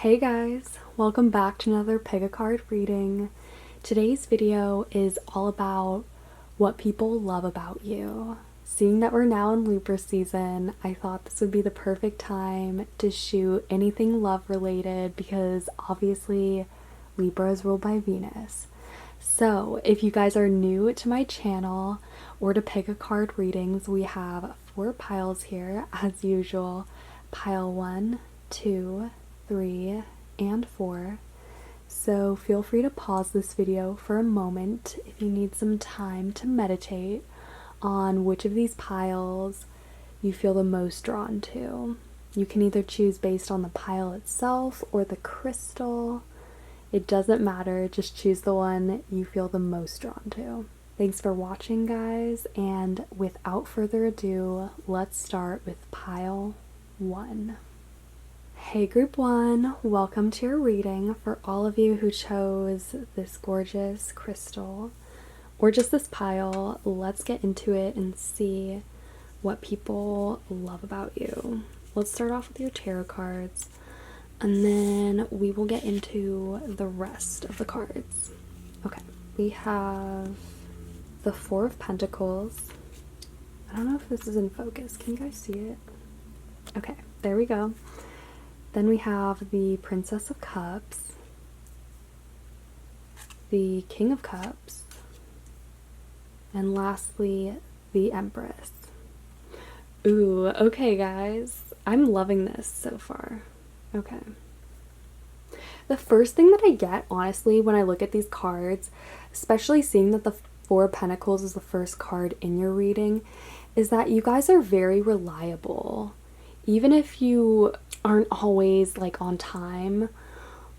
Hey guys, welcome back to another pick a card reading. Today's video is all about what people love about you. Seeing that we're now in Libra season, I thought this would be the perfect time to shoot anything love related because obviously Libra is ruled by Venus. So if you guys are new to my channel or to pick a card readings, we have 4 piles here as usual. Pile 1, 2, 3, and 4. So feel free to pause this video for a moment if you need some time to meditate on which of these piles you feel the most drawn to. You can either choose based on the pile itself or the crystal. It doesn't matter, just choose the one you feel the most drawn to. Thanks for watching, guys, and without further ado, let's start with pile 1. Hey group 1, welcome to your reading. For all of you who chose this gorgeous crystal or just this pile, let's get into it and see what people love about you. Let's start off with your tarot cards and then we will get into the rest of the cards. Okay, we have the 4 of Pentacles. I don't know if this is in focus. Can you guys see it? Okay, there we go. Then we have the Princess of Cups, the King of Cups, and lastly, the Empress. Ooh, okay guys, I'm loving this so far. Okay. The first thing that I get, honestly, when I look at these cards, especially seeing that the 4 of Pentacles is the first card in your reading, is that you guys are very reliable. Even if you aren't always like on time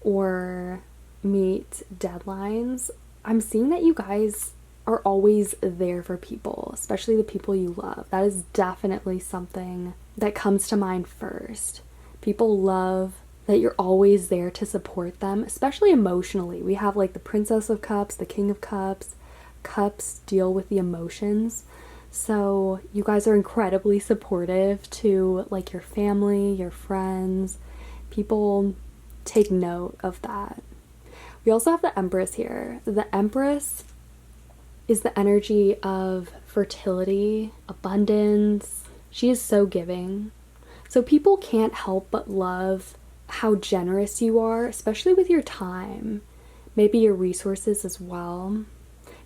or meet deadlines, I'm seeing that you guys are always there for people, especially the people you love. That is definitely something that comes to mind first. People love that you're always there to support them, especially emotionally. We have like the Princess of Cups, the King of Cups. Cups deal with the emotions. So you guys are incredibly supportive to like your family, your friends. People take note of that. We also have the Empress here. The Empress is the energy of fertility, abundance. She is so giving. So people can't help but love how generous you are, especially with your time, maybe your resources as well.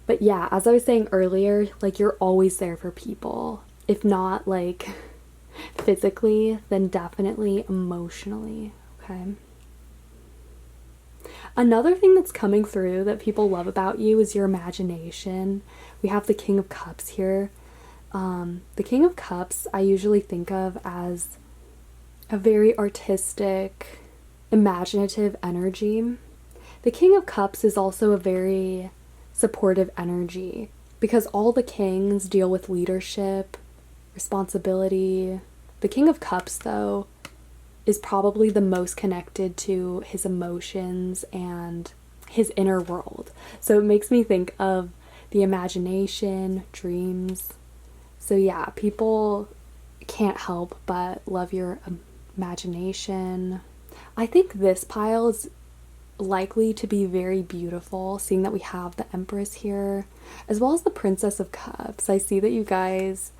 But yeah, as I was saying earlier, like you're always there for people. If not like physically, then definitely emotionally, okay? Another thing that's coming through that people love about you is your imagination. We have the King of Cups here. The King of Cups I usually think of as a very artistic, imaginative energy. The King of Cups is also a very supportive energy because all the kings deal with leadership, responsibility. The King of Cups, though, is probably the most connected to his emotions and his inner world. So it makes me think of the imagination, dreams. So yeah, people can't help but love your imagination. I think this pile is likely to be very beautiful, seeing that we have the Empress here as well as the Princess of Cups. I see that you guys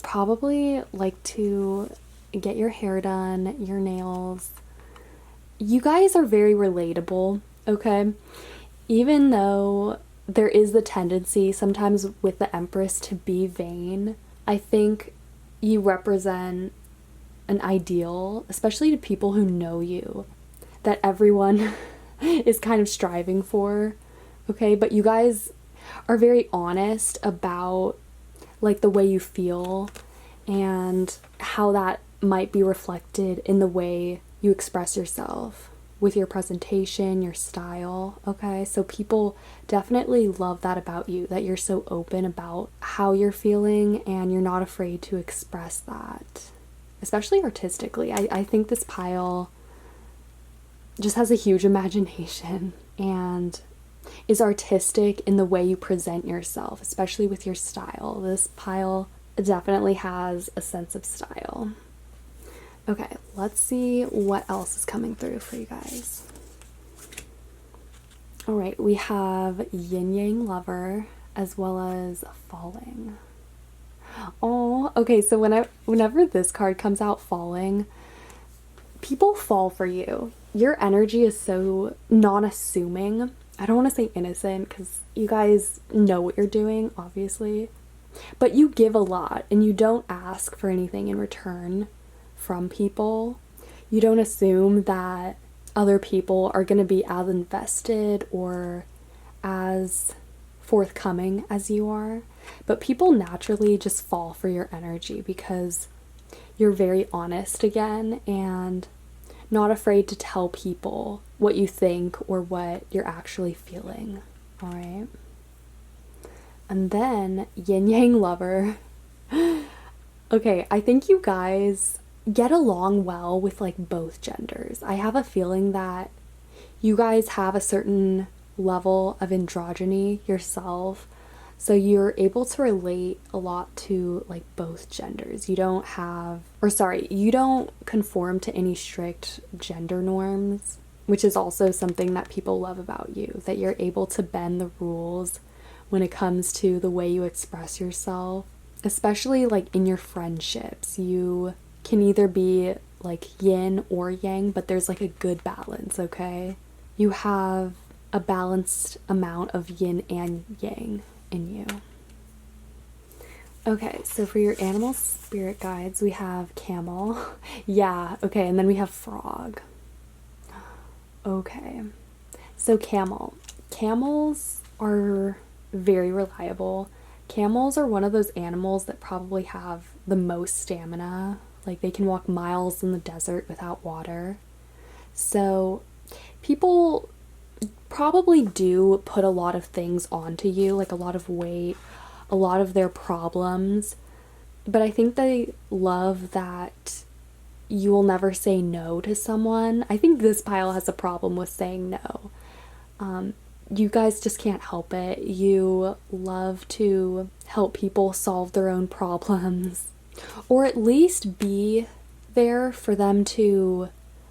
probably like to get your hair done, your nails. You guys are very relatable, okay? Even though there is the tendency sometimes with the Empress to be vain, I think you represent an ideal, especially to people who know you, that everyone is kind of striving for, okay? But you guys are very honest about like the way you feel and how that might be reflected in the way you express yourself with your presentation, your style, okay? So people definitely love that about you, that you're so open about how you're feeling and you're not afraid to express that, especially artistically. I think this pile just has a huge imagination and is artistic in the way you present yourself, especially with your style. This pile definitely has a sense of style. Okay, let's see what else is coming through for you guys. All right, we have Yin Yang Lover as well as Falling. Oh, okay, so whenever this card comes out, Falling, people fall for you. Your energy is so non-assuming. I don't want to say innocent because you guys know what you're doing, obviously. But you give a lot and you don't ask for anything in return from people. You don't assume that other people are going to be as invested or as forthcoming as you are. But people naturally just fall for your energy because you're very honest again and not afraid to tell people what you think or what you're actually feeling. All right. And then Yin Yang Lover. Okay, I think you guys get along well with like both genders. I have a feeling that you guys have a certain level of androgyny yourself, so you're able to relate a lot to like both genders. You don't conform to any strict gender norms, which is also something that people love about you, that you're able to bend the rules when it comes to the way you express yourself, especially like in your friendships. You can either be like yin or yang, but there's like a good balance, okay? You have a balanced amount of yin and yang in you. Okay, so for your animal spirit guides, we have camel. Yeah, okay, and then we have frog. Okay, so camel. Camels are very reliable. Camels are one of those animals that probably have the most stamina. Like they can walk miles in the desert without water. So people probably do put a lot of things onto you, like a lot of weight, a lot of their problems. But I think they love that you will never say no to someone. I think this pile has a problem with saying no. You guys just can't help it. You love to help people solve their own problems, or at least be there for them to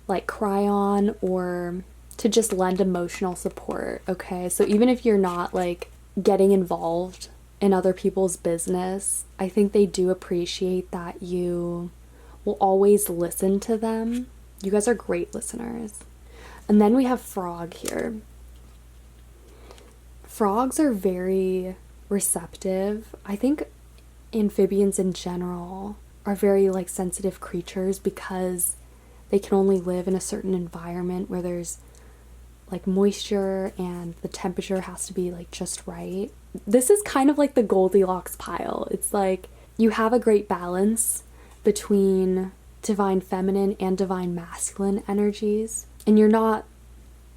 like cry on or to just lend emotional support, okay? So even if you're not like getting involved in other people's business, I think they do appreciate that you will always listen to them. You guys are great listeners. And then we have frog here. Frogs are very receptive. I think amphibians in general are very like sensitive creatures because they can only live in a certain environment where there's like moisture and the temperature has to be like just right. This is kind of like the Goldilocks pile. It's like you have a great balance between divine feminine and divine masculine energies, and you're not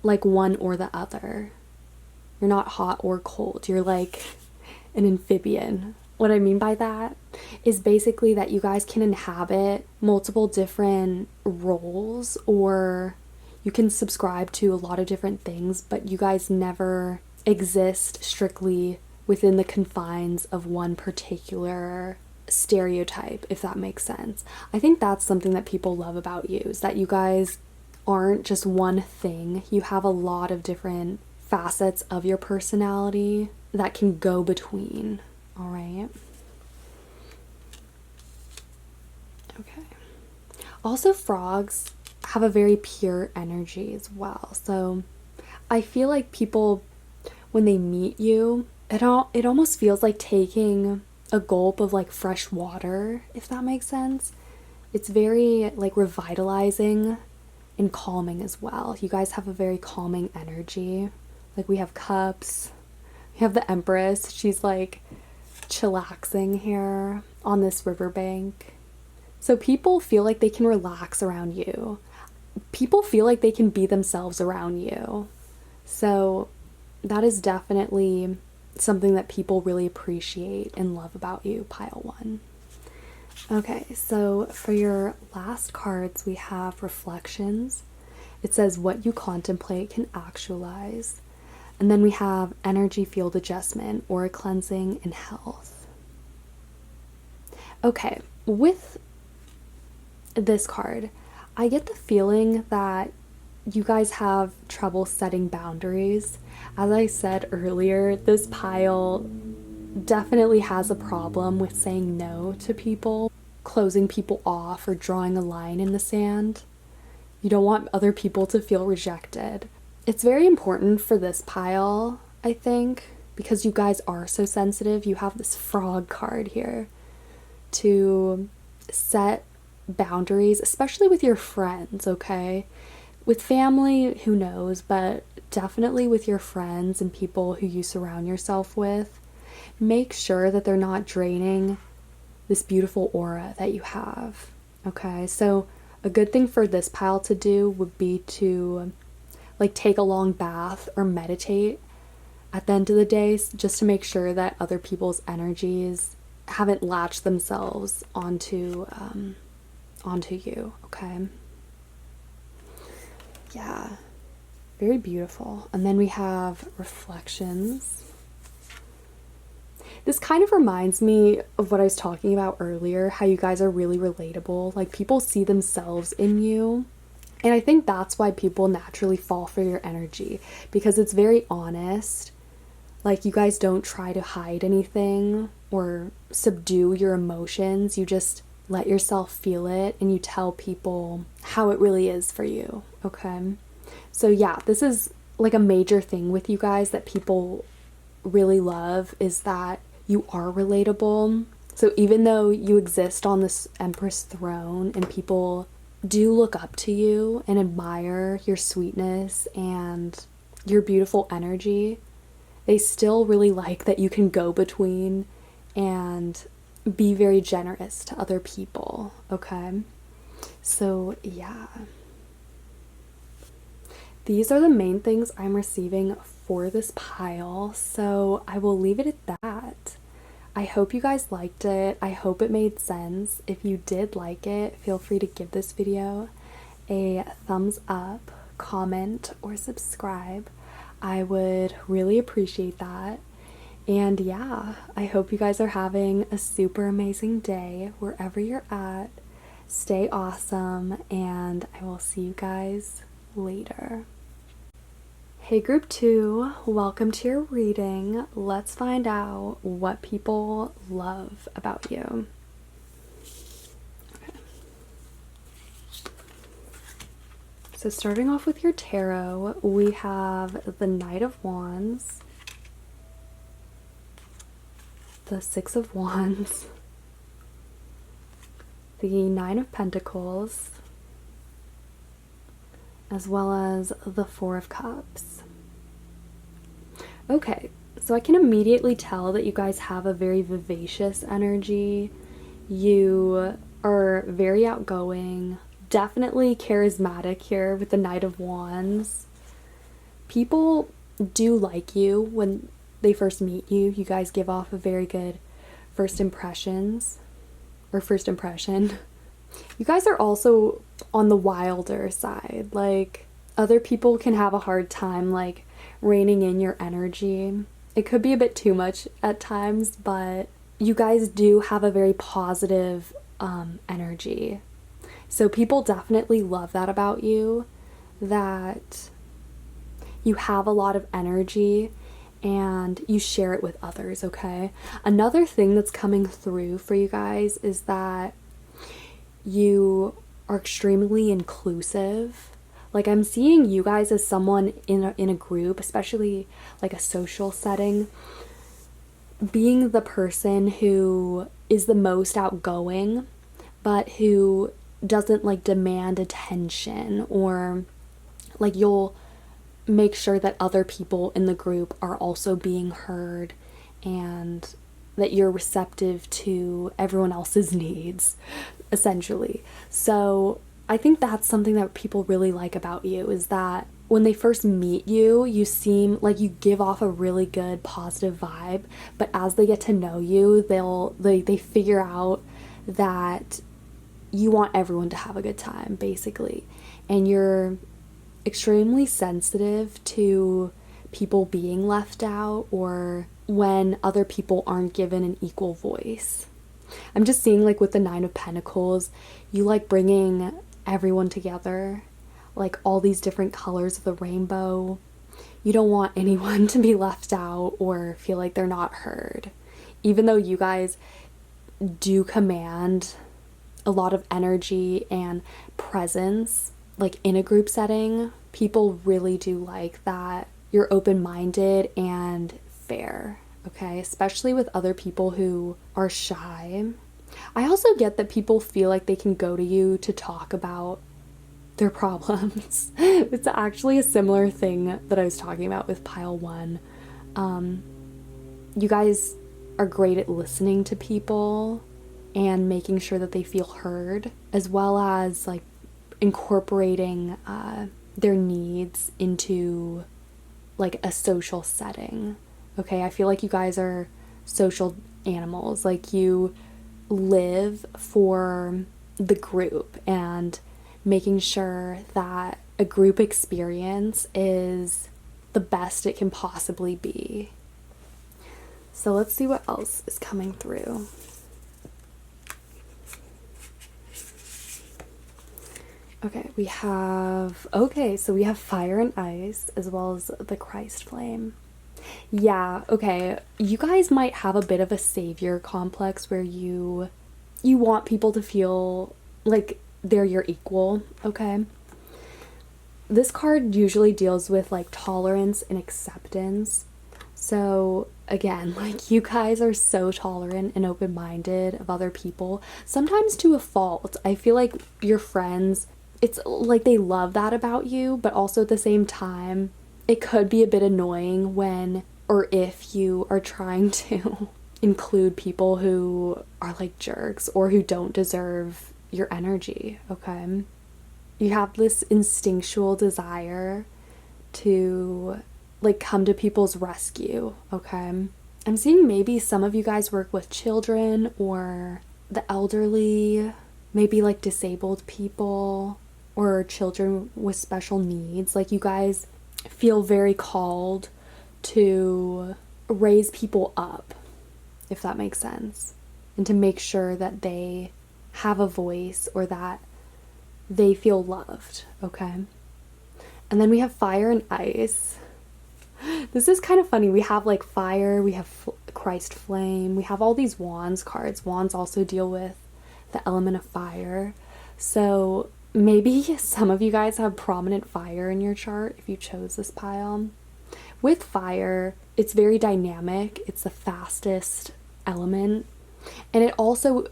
like one or the other. You're not hot or cold. You're like an amphibian. What I mean by that is basically that you guys can inhabit multiple different roles, or you can subscribe to a lot of different things, but you guys never exist strictly within the confines of one particular stereotype, if that makes sense. I think that's something that people love about you, is that you guys aren't just one thing. You have a lot of different facets of your personality that can go between. All right. Okay. Also, frogs have a very pure energy as well. So I feel like people, when they meet you, it almost feels like taking a gulp of like fresh water, if that makes sense. It's very like revitalizing and calming as well. You guys have a very calming energy. Like we have cups, we have the Empress. She's like chillaxing here on this riverbank. So people feel like they can relax around you. People feel like they can be themselves around you. So that is definitely something that people really appreciate and love about you, pile one. Okay, so for your last cards, we have Reflections. It says what you contemplate can actualize. And then we have Energy Field Adjustment, Aura Cleansing, and Health. Okay, with this card, I get the feeling that you guys have trouble setting boundaries. As I said earlier, this pile definitely has a problem with saying no to people, closing people off, or drawing a line in the sand. You don't want other people to feel rejected. It's very important for this pile, I think, because you guys are so sensitive. You have this frog card here, to set boundaries, especially with your friends, okay? With family, who knows, but definitely with your friends and people who you surround yourself with. Make sure that they're not draining this beautiful aura that you have, okay? So a good thing for this pile to do would be to like take a long bath or meditate at the end of the day, just to make sure that other people's energies haven't latched themselves onto you, okay? Yeah, very beautiful. And then we have reflections. This kind of reminds me of what I was talking about earlier, how you guys are really relatable. Like, people see themselves in you. And I think that's why people naturally fall for your energy, because it's very honest. Like, you guys don't try to hide anything or subdue your emotions. You just let yourself feel it and you tell people how it really is for you, okay? So yeah, this is like a major thing with you guys that people really love, is that you are relatable. So even though you exist on this Empress throne and people do look up to you and admire your sweetness and your beautiful energy, they still really like that you can go between and be very generous to other people, okay? So yeah. These are the main things I'm receiving for this pile, so I will leave it at that. I hope you guys liked it. I hope it made sense. If you did like it, feel free to give this video a thumbs up, comment, or subscribe. I would really appreciate that. And yeah, I hope you guys are having a super amazing day wherever you're at. Stay awesome, and I will see you guys later. Hey group 2, welcome to your reading. Let's find out what people love about you. Okay. So starting off with your tarot, we have the Knight of Wands, the Six of Wands, the Nine of Pentacles, as well as the Four of Cups. Okay, so I can immediately tell that you guys have a very vivacious energy. You are very outgoing, definitely charismatic here with the Knight of Wands. People do like you when they first meet you. You guys give off a very good first impression. You guys are also on the wilder side. Like, other people can have a hard time like reining in your energy. It could be a bit too much at times, but you guys do have a very positive energy. So people definitely love that about you, that you have a lot of energy and you share it with others, okay? Another thing that's coming through for you guys is that you are extremely inclusive. Like, I'm seeing you guys as someone in a group, especially like a social setting, being the person who is the most outgoing, but who doesn't like demand attention, or like you'll make sure that other people in the group are also being heard and that you're receptive to everyone else's needs, essentially. So I think that's something that people really like about you, is that when they first meet you, you seem like you give off a really good positive vibe, but as they get to know you, they figure out that you want everyone to have a good time, basically. And you're extremely sensitive to people being left out or when other people aren't given an equal voice. I'm just seeing like with the Nine of Pentacles, you like bringing everyone together, like all these different colors of the rainbow. You don't want anyone to be left out or feel like they're not heard. Even though you guys do command a lot of energy and presence, like in a group setting, people really do like that you're open-minded and fair, okay? Especially with other people who are shy. I also get that people feel like they can go to you to talk about their problems. It's actually a similar thing that I was talking about with pile 1. You guys are great at listening to people and making sure that they feel heard, as well as like incorporating their needs into like a social setting. Okay, I feel like you guys are social animals. Like you live for the group and making sure that a group experience is the best it can possibly be. So let's see what else is coming through. Okay, so we have fire and ice as well as the Christ flame. Yeah, okay, you guys might have a bit of a savior complex where you want people to feel like they're your equal, okay? This card usually deals with like tolerance and acceptance. So again, like you guys are so tolerant and open-minded of other people, sometimes to a fault. I feel like your friends, it's like they love that about you, but also at the same time, it could be a bit annoying when or if you are trying to include people who are like jerks or who don't deserve your energy, okay? You have this instinctual desire to like come to people's rescue, okay? I'm seeing maybe some of you guys work with children or the elderly, maybe like disabled people or children with special needs. Like you guys feel very called to raise people up, if that makes sense, and to make sure that they have a voice or that they feel loved, okay? And then we have fire and ice. This is kind of funny. We have like fire, we have Christ flame, we have all these wands cards. Wands also deal with the element of fire. So maybe some of you guys have prominent fire in your chart if you chose this pile. With fire, it's very dynamic. It's the fastest element. And it also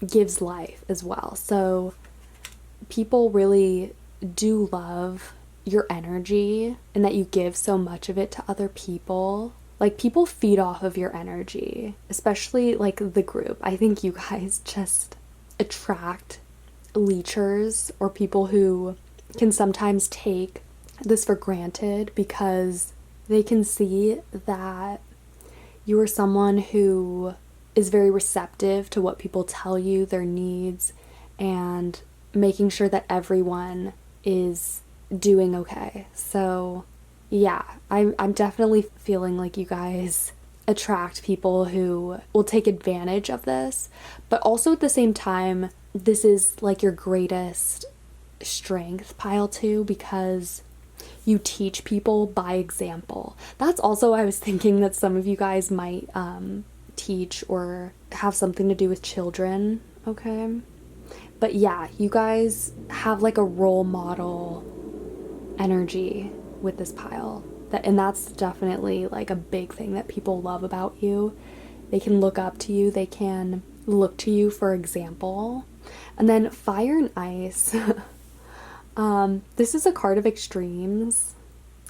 gives life as well. So people really do love your energy and that you give so much of it to other people. Like people feed off of your energy, especially like the group. I think you guys just attract leechers or people who can sometimes take this for granted because they can see that you are someone who is very receptive to what people tell you, their needs, and making sure that everyone is doing okay. So yeah, I'm definitely feeling like you guys attract people who will take advantage of this, but also at the same time, this is like your greatest strength, pile 2, because you teach people by example. That's also, I was thinking that some of you guys might teach or have something to do with children, okay? But yeah, you guys have like a role model energy with this pile. And that's definitely like a big thing that people love about you. They can look up to you, they can look to you for example. And then fire and ice. This is a card of extremes.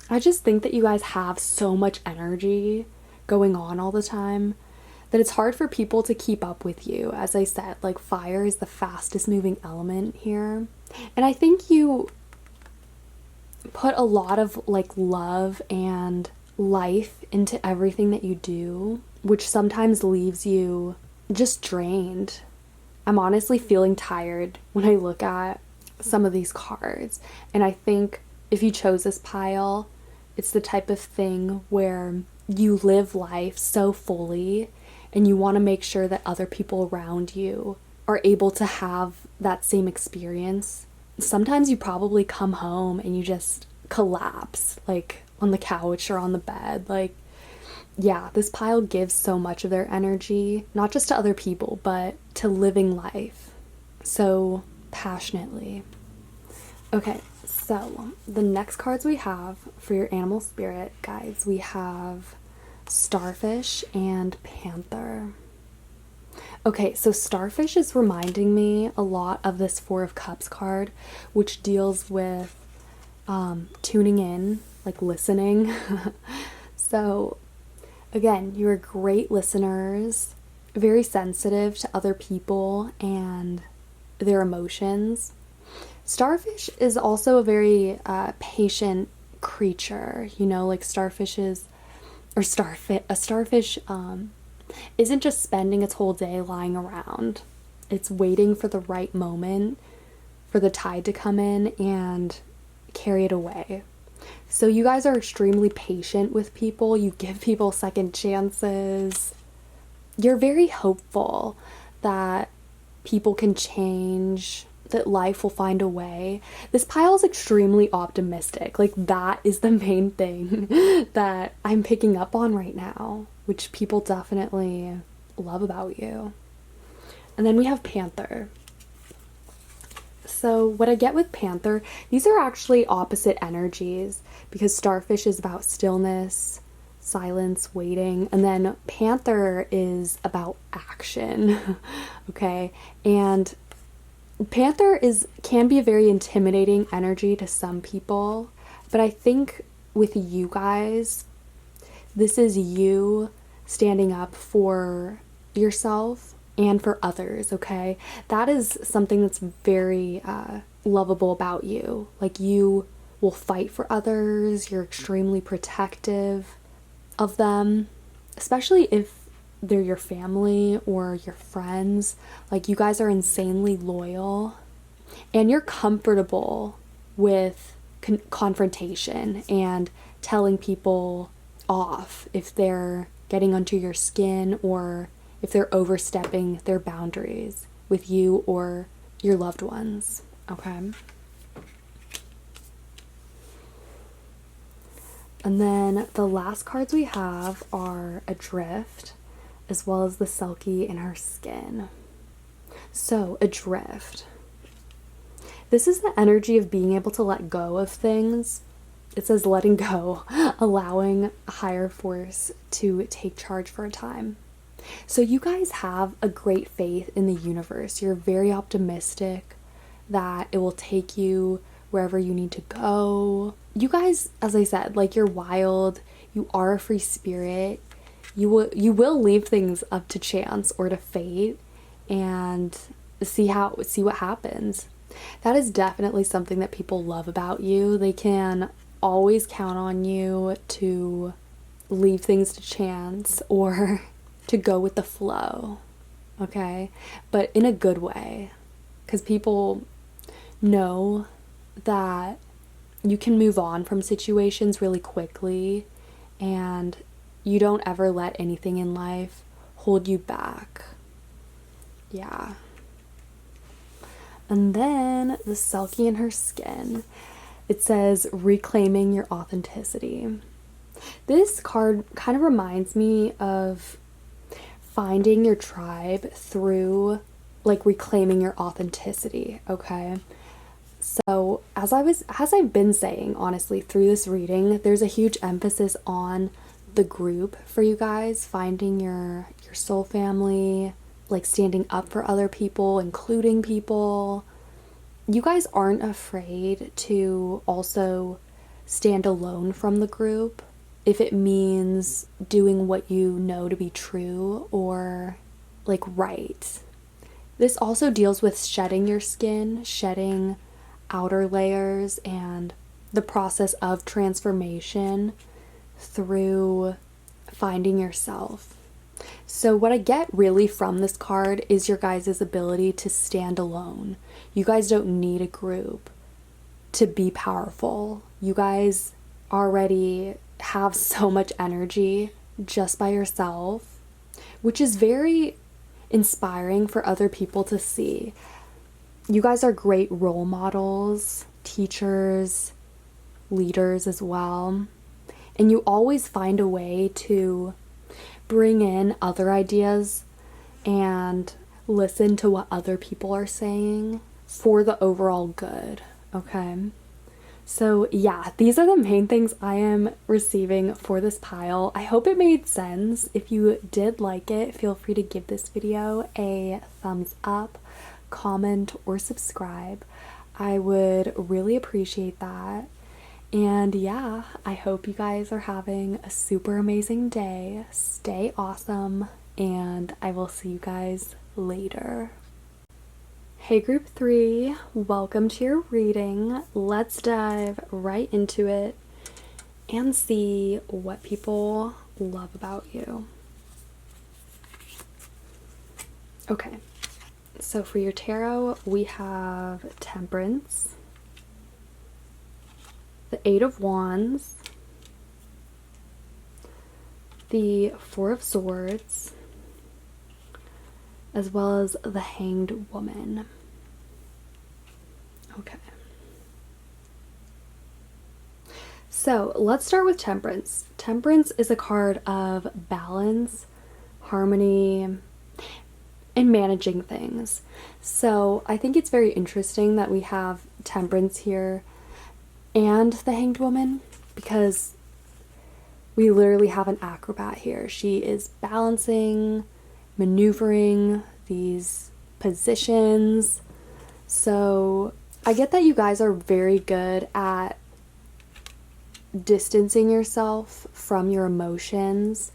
I just think that you guys have so much energy going on all the time that it's hard for people to keep up with you. As I said, like fire is the fastest moving element here. And I think you put a lot of like love and life into everything that you do, which sometimes leaves you just drained. I'm honestly feeling tired when I look at some of these cards. And I think if you chose this pile, it's the type of thing where you live life so fully and you want to make sure that other people around you are able to have that same experience. Sometimes you probably come home and you just collapse, like on the couch or on the bed. Like, yeah, this pile gives so much of their energy, not just to other people, but to living life so passionately. Okay, so the next cards we have for your animal spirit, guys, we have Starfish and Panther. Okay, so Starfish is reminding me a lot of this Four of Cups card, which deals with tuning in, like listening. So, again, you're great listeners, very sensitive to other people and their emotions. Starfish is also a very patient creature, you know, like starfish isn't just spending its whole day lying around. It's waiting for the right moment for the tide to come in and carry it away. So you guys are extremely patient with people. You give people second chances. You're very hopeful that people can change, that life will find a way. This pile is extremely optimistic. Like, that is the main thing that I'm picking up on right now, which people definitely love about you. And then we have Panther. So what I get with Panther, these are actually opposite energies, because Starfish is about stillness, silence, waiting, and then Panther is about action. Okay? And Panther can be a very intimidating energy to some people, but I think with you guys, this is you standing up for yourself and for others, okay? That is something that's very lovable about you. Like, you will fight for others, you're extremely protective of them, especially if they're your family or your friends. Like, you guys are insanely loyal, and you're comfortable with confrontation and telling people off if they're getting under your skin or if they're overstepping their boundaries with you or your loved ones, okay? And then the last cards we have are Adrift, as well as the Selkie in her skin. So, Adrift. This is the energy of being able to let go of things. It says letting go, allowing a higher force to take charge for a time. So you guys have a great faith in the universe. You're very optimistic that it will take you wherever you need to go. You guys, as I said, like, you're wild. You are a free spirit. You will leave things up to chance or to fate and see what happens. That is definitely something that people love about you. They can always count on you to leave things to chance or to go with the flow, okay? But in a good way, because people know that you can move on from situations really quickly, and you don't ever let anything in life hold you back. Yeah. And then the Selkie in her skin. It says reclaiming your authenticity. This card kind of reminds me of finding your tribe through, like, reclaiming your authenticity, okay? So as I've been saying, honestly, through this reading, there's a huge emphasis on the group for you guys, finding your soul family, like standing up for other people, including people. You guys aren't afraid to also stand alone from the group if it means doing what you know to be true or, like, right. This also deals with shedding your skin, shedding outer layers, and the process of transformation through finding yourself. So what I get really from this card is your guys' ability to stand alone. You guys don't need a group to be powerful. You guys already have so much energy just by yourself. which is very inspiring for other people to see. You guys are great role models, teachers, leaders as well. And you always find a way to bring in other ideas and listen to what other people are saying for the overall good, okay? So yeah, these are the main things I am receiving for this pile. I hope it made sense. If you did like it, feel free to give this video a thumbs up, comment, or subscribe. I would really appreciate that. And yeah, I hope you guys are having a super amazing day. Stay awesome, and I will see you guys later. Hey group 3, welcome to your reading. Let's dive right into it and see what people love about you. Okay, so for your tarot, we have Temperance, the Eight of Wands, the Four of Swords, as well as the Hanged Woman. Okay. So let's start with Temperance. Temperance is a card of balance, harmony, and managing things. So I think it's very interesting that we have Temperance here and the Hanged Woman, because we literally have an acrobat here. She is balancing, maneuvering these positions. So I get that you guys are very good at distancing yourself from your emotions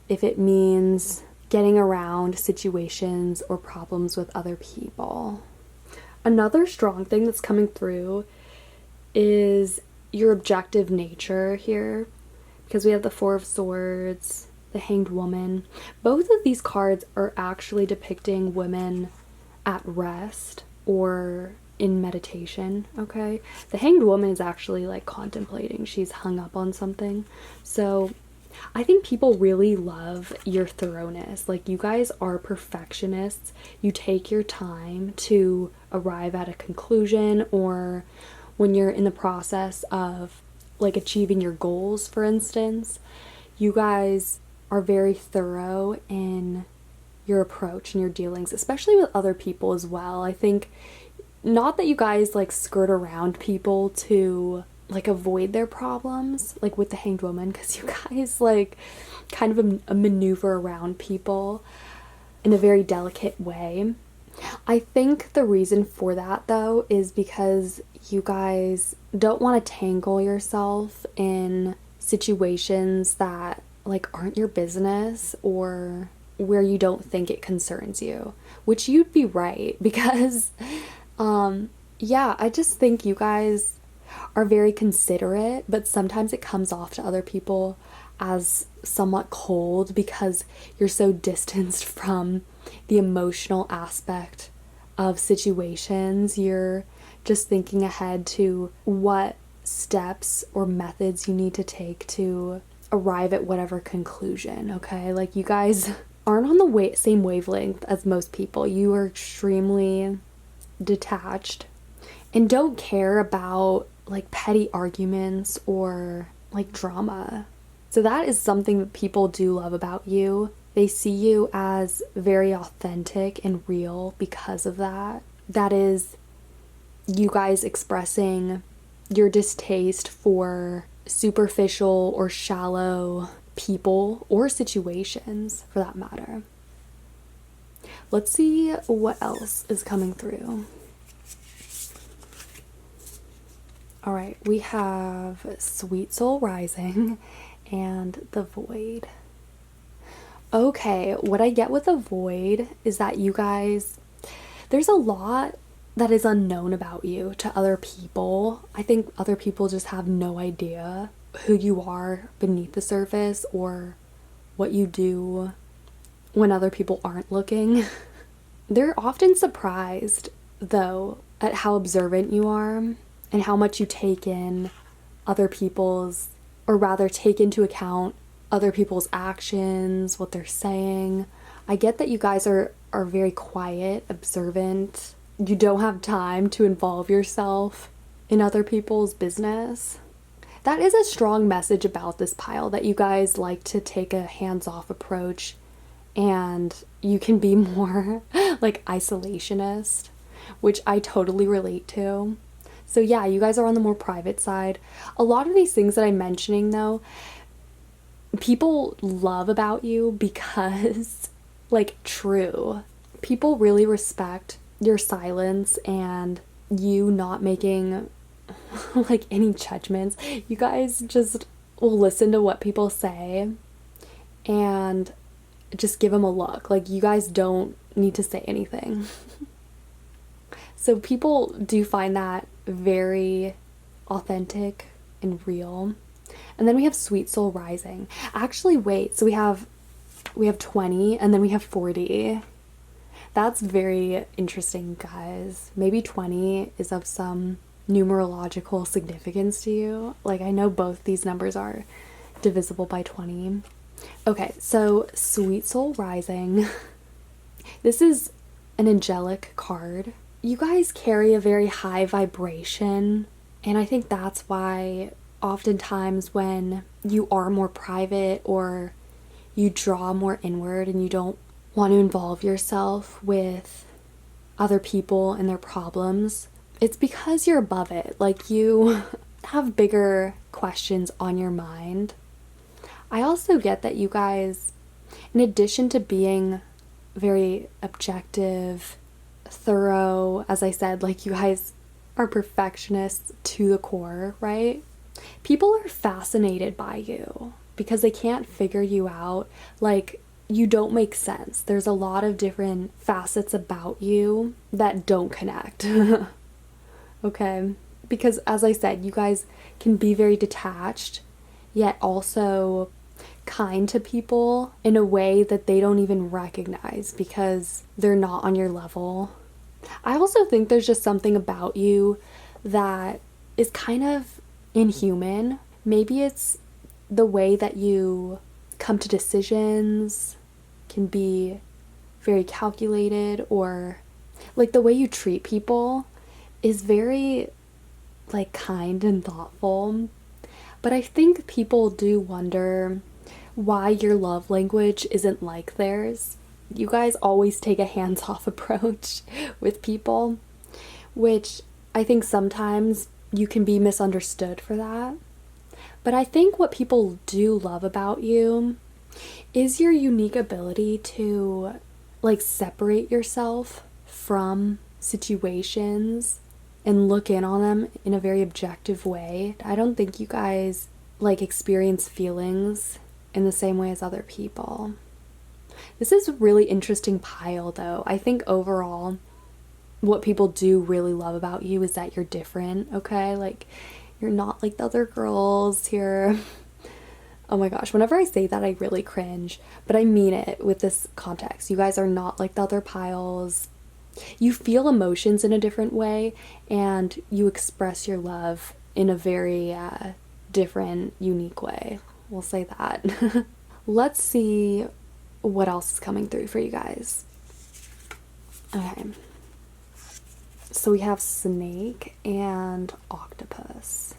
if it means getting around situations or problems with other people. Another strong thing that's coming through is your objective nature here, because we have the Four of Swords, the Hanged Woman. Both of these cards are actually depicting women at rest or in meditation, okay? The Hanged Woman is actually like contemplating. She's hung up on something. So I think people really love your thoroughness. Like, you guys are perfectionists. You take your time to arrive at a conclusion, or when you're in the process of like achieving your goals, for instance, you guys are very thorough in your approach and your dealings, especially with other people as well. I think not that you guys like skirt around people to like avoid their problems, like with the Hanged Woman, because you guys like kind of a maneuver around people in a very delicate way. I think the reason for that though is because you guys don't want to tangle yourself in situations that like aren't your business or where you don't think it concerns you, which you'd be right, because yeah, I just think you guys are very considerate, but sometimes it comes off to other people as somewhat cold because you're so distanced from the emotional aspect of situations. You're just thinking ahead to what steps or methods you need to take to arrive at whatever conclusion, okay? Like, you guys aren't on the same wavelength as most people. You are extremely detached and don't care about like petty arguments or like drama. So that is something that people do love about you. They see you as very authentic and real because of that. That is you guys expressing your distaste for superficial or shallow people or situations, for that matter. Let's see what else is coming through. All right, we have Sweet Soul Rising and the Void. Okay, what I get with the Void is that you guys, there's a lot that is unknown about you to other people. I think other people just have no idea who you are beneath the surface or what you do when other people aren't looking. They're often surprised, though, at how observant you are and how much you take in other people's, or rather take into account other people's actions, what they're saying. I get that you guys are very quiet, observant. You don't have time to involve yourself in other people's business. That is a strong message about this pile, that you guys like to take a hands-off approach and you can be more like isolationist, which I totally relate to. So yeah, you guys are on the more private side. A lot of these things that I'm mentioning though, people love about you because, like, true. People really respect your silence and you not making like any judgments. You guys just will listen to what people say and just give them a look. Like, you guys don't need to say anything. So people do find that very authentic and real. And then we have Sweet Soul Rising. Actually, wait, so we have 20 and then we have 40. That's very interesting, guys. Maybe 20 is of some numerological significance to you. Like, I know both these numbers are divisible by 20. Okay, so Sweet Soul Rising. This is an angelic card. You guys carry a very high vibration, and I think that's why oftentimes when you are more private or you draw more inward and you don't want to involve yourself with other people and their problems, it's because you're above it. Like, you have bigger questions on your mind. I also get that you guys, in addition to being very objective, thorough, as I said, like, you guys are perfectionists to the core, right? People are fascinated by you because they can't figure you out. Like, you don't make sense. There's a lot of different facets about you that don't connect. Okay? Because, as I said, you guys can be very detached, yet also kind to people in a way that they don't even recognize because they're not on your level. I also think there's just something about you that is kind of inhuman. Maybe it's the way that you come to decisions can be very calculated, or like the way you treat people is very like kind and thoughtful. But I think people do wonder why your love language isn't like theirs. You guys always take a hands-off approach with people, which I think sometimes you can be misunderstood for that. But I think what people do love about you is your unique ability to, like, separate yourself from situations and look in on them in a very objective way. I don't think you guys, like, experience feelings in the same way as other people. This is a really interesting pile, though. I think overall, what people do really love about you is that you're different, okay? Like, you're not like the other girls here. Oh my gosh, whenever I say that, I really cringe. But I mean it with this context. You guys are not like the other piles. You feel emotions in a different way, and you express your love in a very different, unique way. We'll say that. Let's see what else is coming through for you guys. Okay. So we have snake and octopus.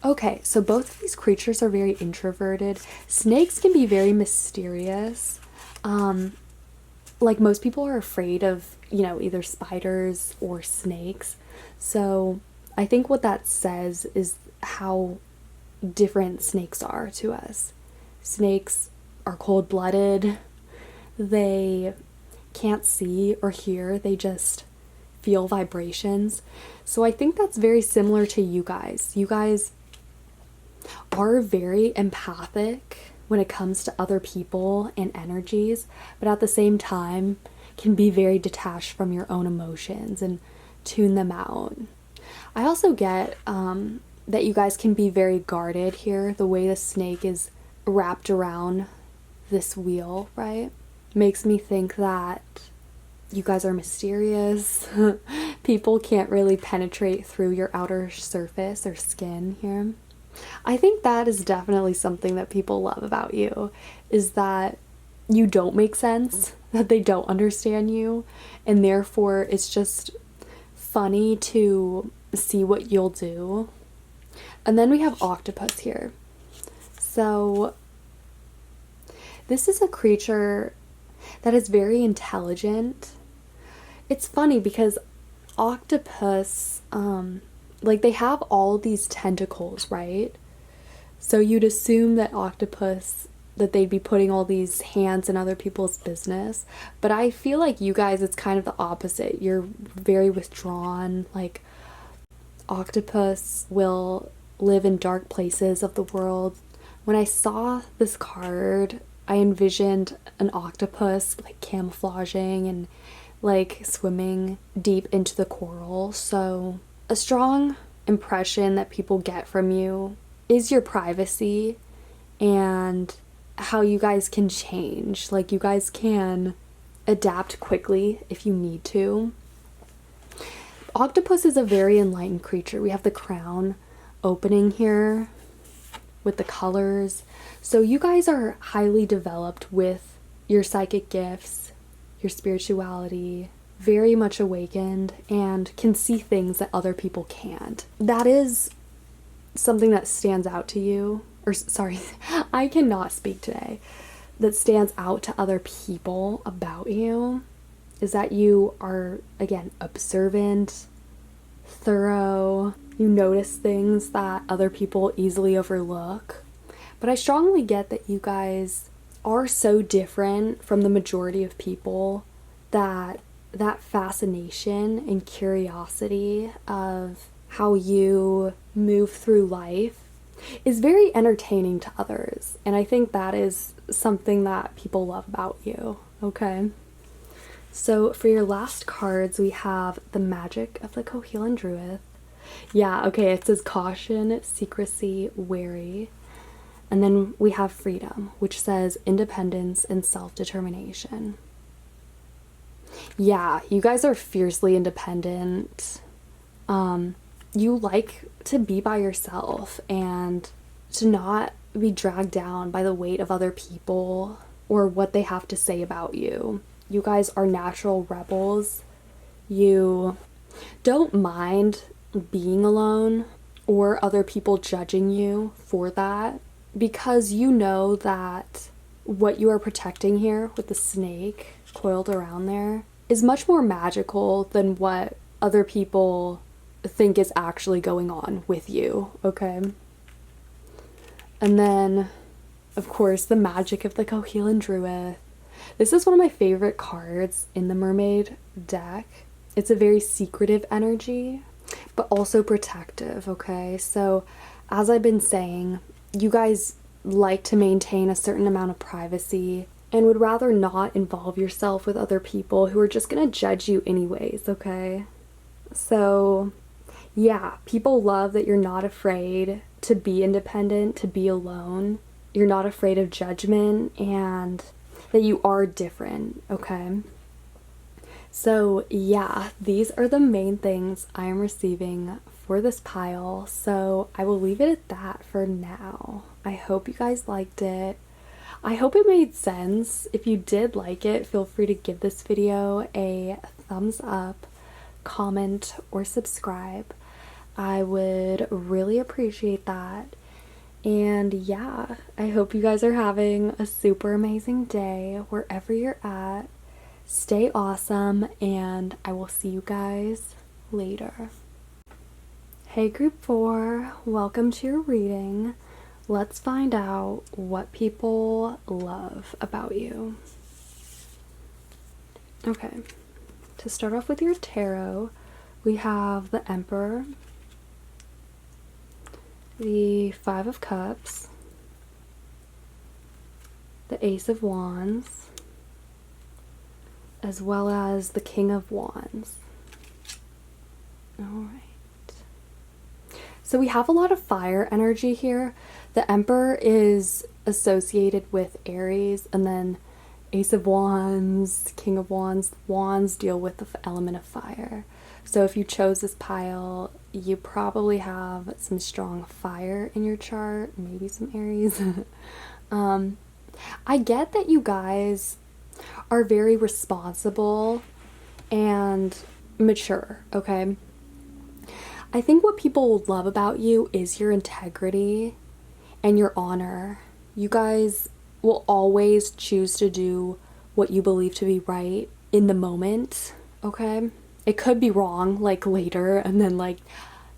Okay, so both of these creatures are very introverted. Snakes can be very mysterious. Like, most people are afraid of, you know, either spiders or snakes. So I think what that says is how different snakes are to us. Snakes are cold-blooded. They can't see or hear. They just feel vibrations. So I think that's very similar to you guys. You guys are very empathic when it comes to other people and energies, but at the same time can be very detached from your own emotions and tune them out. I also get that you guys can be very guarded here. The way the snake is wrapped around this wheel, right, makes me think that you guys are mysterious. People can't really penetrate through your outer surface or skin here. I think that is definitely something that people love about you, is that you don't make sense, that they don't understand you, and therefore it's just funny to see what you'll do. And then we have octopus here. So this is a creature that is very intelligent. It's funny because octopus, like they have all these tentacles, right? So you'd assume that octopus, that they'd be putting all these hands in other people's business. But I feel like you guys, it's kind of the opposite. You're very withdrawn. Like, octopus will live in dark places of the world. When I saw this card, I envisioned an octopus like camouflaging and like swimming deep into the coral. So a strong impression that people get from you is your privacy and how you guys can change. Like, you guys can adapt quickly if you need to. Octopus is a very enlightened creature. We have the crown opening here with the colors. So you guys are highly developed with your psychic gifts, your spirituality, very much awakened, and can see things that other people can't. That is something that stands out to you, or sorry, I cannot speak today, that stands out to other people about you, is that you are, again, observant, thorough, you notice things that other people easily overlook. But I strongly get that you guys are so different from the majority of people that that fascination and curiosity of how you move through life is very entertaining to others. And I think that is something that people love about you, okay? So for your last cards, we have the Magic of the Cohelan Druid. Yeah, okay, it says caution, secrecy, wary. And then we have freedom, which says independence and self-determination. Yeah, you guys are fiercely independent. You like to be by yourself and to not be dragged down by the weight of other people or what they have to say about you. You guys are natural rebels. You don't mind being alone or other people judging you for that, because you know that what you are protecting here with the snake coiled around there is much more magical than what other people think is actually going on with you, okay? And then, of course, the Magic of the Cohelan Druid. This is one of my favorite cards in the Mermaid deck. It's a very secretive energy, but also protective, okay? So, as I've been saying, you guys like to maintain a certain amount of privacy and would rather not involve yourself with other people who are just gonna judge you anyways, okay? So, yeah, people love that you're not afraid to be independent, to be alone. You're not afraid of judgment, and that you are different, okay? So yeah, these are the main things I am receiving for this pile, so I will leave it at that for now. I hope you guys liked it. I hope it made sense. If you did like it, feel free to give this video a thumbs up, comment, or subscribe. I would really appreciate that. And yeah, I hope you guys are having a super amazing day wherever you're at. Stay awesome, and I will see you guys later. Hey group 4, welcome to your reading. Let's find out what people love about you. Okay, to start off with your tarot, we have the Emperor, the Five of Cups, the Ace of Wands, as well as the King of Wands. Alright. So we have a lot of fire energy here. The Emperor is associated with Aries, and then Ace of Wands, King of Wands. Wands deal with the element of fire. So if you chose this pile, you probably have some strong fire in your chart, maybe some Aries. I get that you guys are very responsible and mature, okay? I think what people love about you is your integrity and your honor. You guys will always choose to do what you believe to be right in the moment, okay? It could be wrong, like later, and then like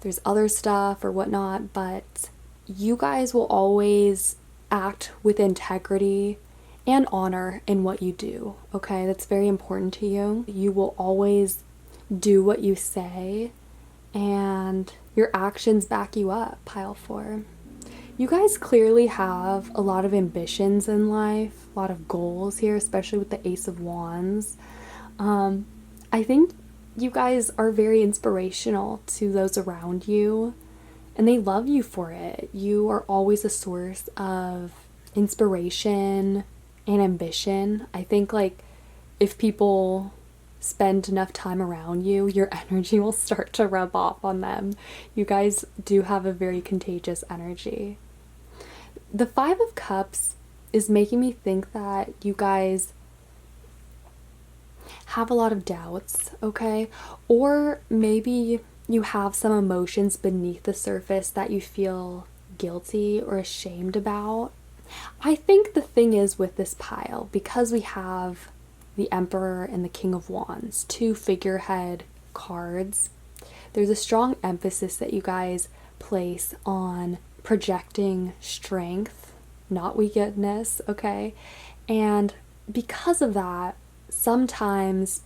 there's other stuff or whatnot, but you guys will always act with integrity and honor in what you do, okay? That's very important to you. You will always do what you say, and your actions back you up, pile 4. You guys clearly have a lot of ambitions in life, a lot of goals here, especially with the Ace of Wands. I think you guys are very inspirational to those around you, and they love you for it. You are always a source of inspiration and ambition. I think like if people spend enough time around you, your energy will start to rub off on them. You guys do have a very contagious energy. The 5 of Cups is making me think that you guys have a lot of doubts, okay? Or maybe you have some emotions beneath the surface that you feel guilty or ashamed about. I think the thing is with this pile, because we have the Emperor and the King of Wands, 2 figurehead cards, there's a strong emphasis that you guys place on projecting strength, not weakness, okay? And because of that, sometimes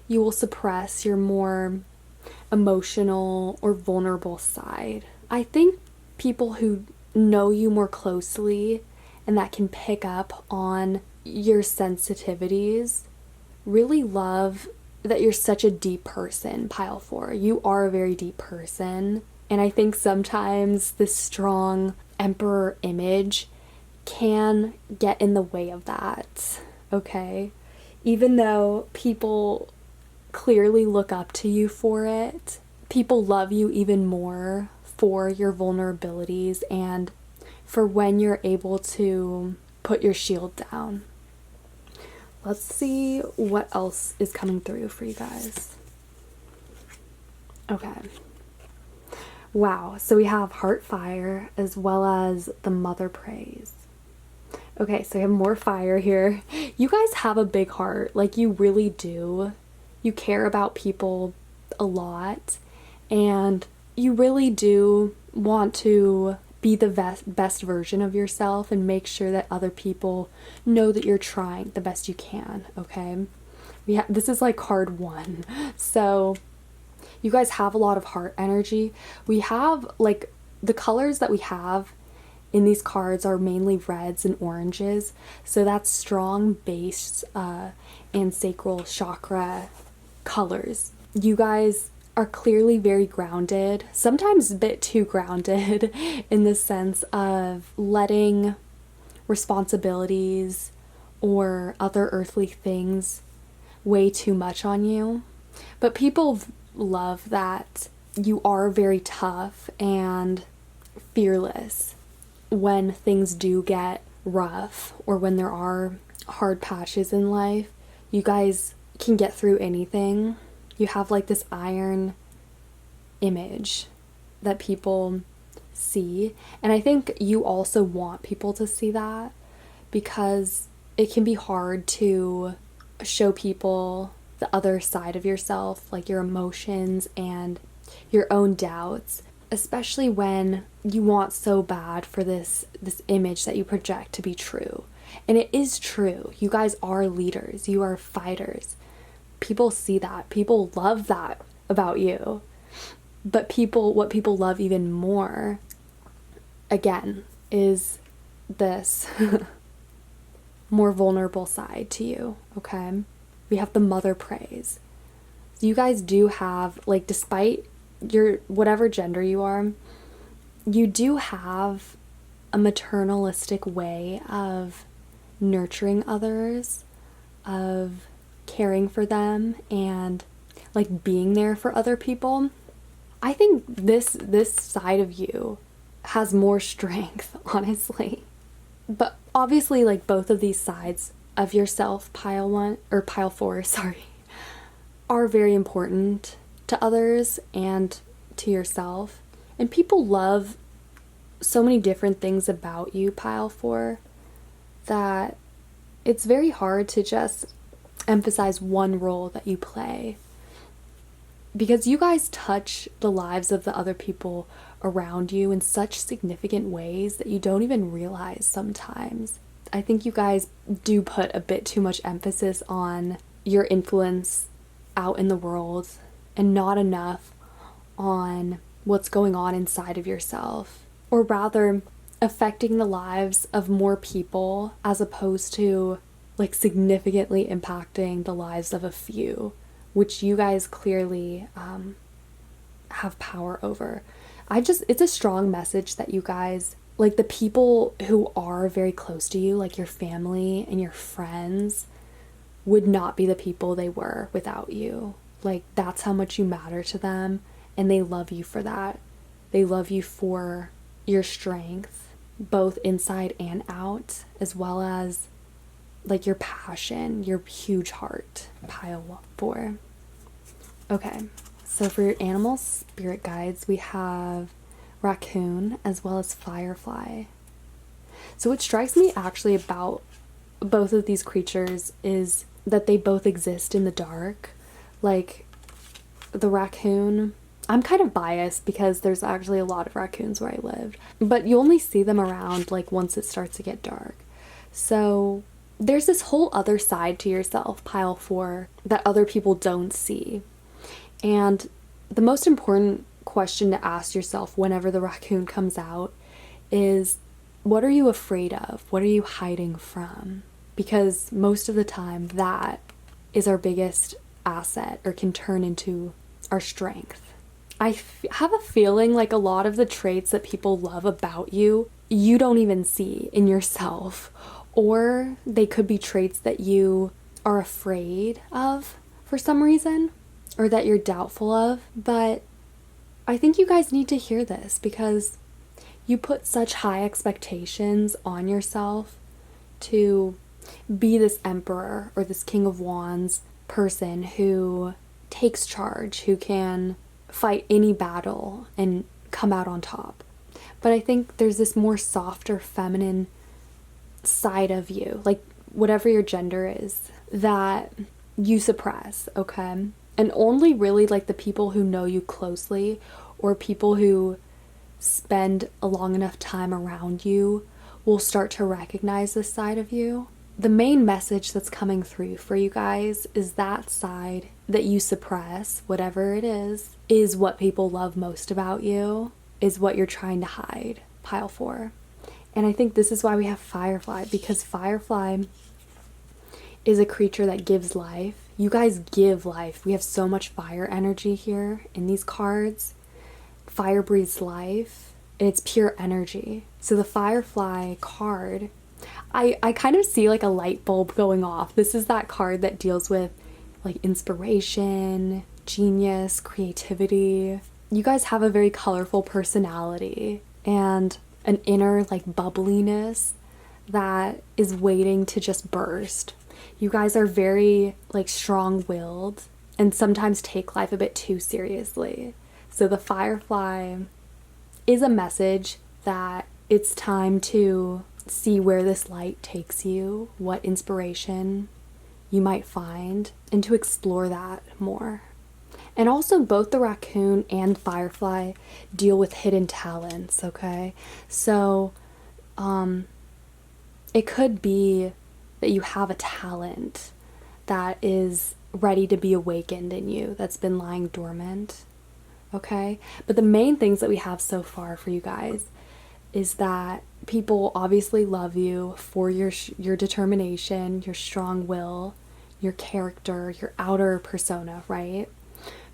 you will suppress your more emotional or vulnerable side. I think people who know you more closely and that can pick up on your sensitivities really love that you're such a deep person, pile 4. You are a very deep person. And I think sometimes this strong emperor image can get in the way of that, okay? Even though people clearly look up to you for it, people love you even more for your vulnerabilities and for when you're able to put your shield down. Let's see what else is coming through for you guys. Okay. Wow, so we have Heart Fire as well as the Mother Praise. Okay, so we have more fire here. You guys have a big heart, like you really do. You care about people a lot, and you really do want to be the best version of yourself and make sure that other people know that you're trying the best you can, okay? This is like card 1. So you guys have a lot of heart energy. We have like the colors that we have in these cards are mainly reds and oranges. So that's strong base and sacral chakra colors. You guys are clearly very grounded, sometimes a bit too grounded in the sense of letting responsibilities or other earthly things weigh too much on you. But people love that you are very tough and fearless when things do get rough or when there are hard patches in life. You guys can get through anything. You have like this iron image that people see, and I think you also want people to see that because it can be hard to show people the other side of yourself, like your emotions and your own doubts, especially when you want so bad for this image that you project to be true. And it is true. You guys are leaders. You are fighters. People see that. People love that about you. But what people love even more, again, is this more vulnerable side to you, okay? We have the Mother Praise. So you guys do have, like, despite your whatever gender you are, you do have a maternalistic way of nurturing others, of caring for them and like being there for other people. I think this side of you has more strength, honestly. But obviously, like, both of these sides of yourself, pile 1 or pile 4, sorry, are very important to others and to yourself. And people love so many different things about you, pile 4, that it's very hard to just emphasize one role that you play, because you guys touch the lives of the other people around you in such significant ways that you don't even realize sometimes. I think you guys do put a bit too much emphasis on your influence out in the world and not enough on what's going on inside of yourself, or rather affecting the lives of more people as opposed to like significantly impacting the lives of a few, which you guys clearly have power over. It's a strong message that you guys, like the people who are very close to you, like your family and your friends, would not be the people they were without you. Like, that's how much you matter to them, and they love you for that. They love you for your strength, both inside and out, as well as like your passion, your huge heart, pile 4. Okay, so for your animal spirit guides, we have raccoon as well as firefly. So what strikes me actually about both of these creatures is that they both exist in the dark. Like the raccoon, I'm kind of biased because there's actually a lot of raccoons where I lived, but you only see them around like once it starts to get dark. So there's this whole other side to yourself, pile 4, that other people don't see. And the most important question to ask yourself whenever the raccoon comes out is, what are you afraid of? What are you hiding from? Because most of the time that is our biggest asset, or can turn into our strength. I have a feeling like a lot of the traits that people love about you, you don't even see in yourself. Or they could be traits that you are afraid of for some reason, or that you're doubtful of. But I think you guys need to hear this, because you put such high expectations on yourself to be this emperor or this king of wands person who takes charge, who can fight any battle and come out on top. But I think there's this more softer, feminine side of you, like whatever your gender is, that you suppress, okay? And only really like the people who know you closely, or people who spend a long enough time around you, will start to recognize this side of you. The main message that's coming through for you guys is that side that you suppress, whatever it is what people love most about you, is what you're trying to hide, pile 4. And I think this is why we have Firefly, because Firefly is a creature that gives life. You guys give life. We have so much fire energy here in these cards. Fire breathes life. It's pure energy. So the Firefly card, I kind of see like a light bulb going off. This is that card that deals with like inspiration, genius, creativity. You guys have a very colorful personality and an inner like bubbliness that is waiting to just burst. You guys are very like strong-willed and sometimes take life a bit too seriously. So the Firefly is a message that it's time to see where this light takes you, what inspiration you might find, and to explore that more. And also both the raccoon and Firefly deal with hidden talents, okay? So it could be that you have a talent that is ready to be awakened in you, that's been lying dormant, okay? But the main things that we have so far for you guys is that people obviously love you for your determination, your strong will, your character, your outer persona, right?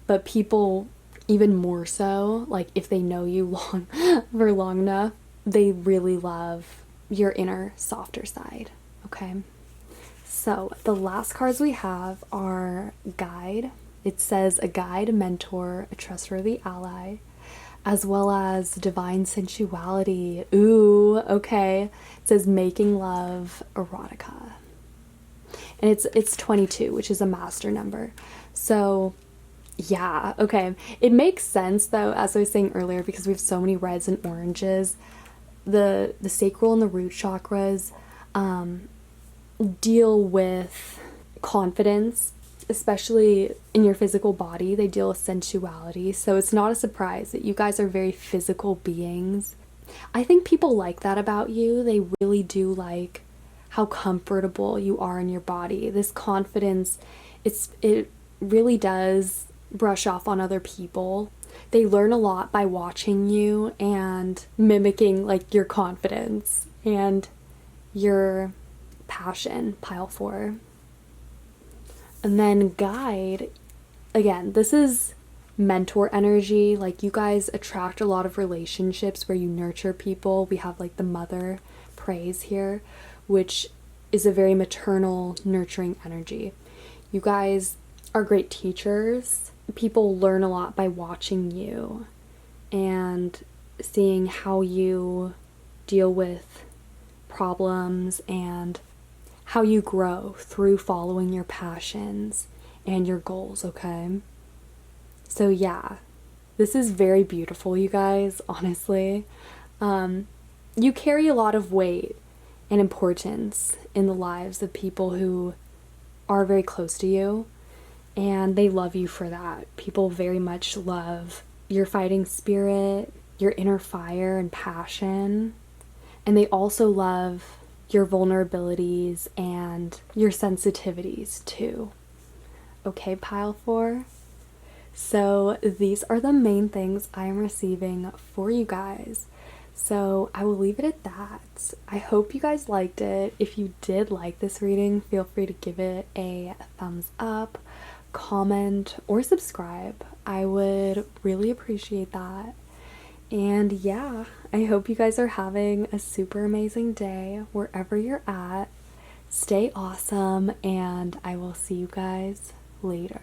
But people even more so, like if they know you for long enough, they really love your inner softer side, okay? So the last cards we have are Guide It says a guide, a mentor, a trustworthy ally, as well as divine sensuality. Ooh, okay. It says making love, erotica. And it's 22, which is a master number. So yeah, okay. It makes sense though, as I was saying earlier, because we have so many reds and oranges. The sacral and the root chakras deal with confidence, especially in your physical body. They deal with sensuality. So it's not a surprise that you guys are very physical beings. I think people like that about you. They really do like how comfortable you are in your body. This confidence, it really does brush off on other people. They learn a lot by watching you and mimicking like your confidence and your passion, pile 4. And then guide, again, this is mentor energy. Like you guys attract a lot of relationships where you nurture people. We have like the mother praise here, which is a very maternal, nurturing energy. You guys are great teachers. People learn a lot by watching you and seeing how you deal with problems and how you grow through following your passions and your goals, okay? So yeah, this is very beautiful, you guys, honestly. You carry a lot of weight and importance in the lives of people who are very close to you, and they love you for that. People very much love your fighting spirit, your inner fire and passion, and they also love your vulnerabilities and your sensitivities too. Okay, pile 4? So these are the main things I am receiving for you guys. So I will leave it at that. I hope you guys liked it. If you did like this reading, feel free to give it a thumbs up, comment, or subscribe. I would really appreciate that. And yeah, I hope you guys are having a super amazing day wherever you're at. Stay awesome, and I will see you guys later.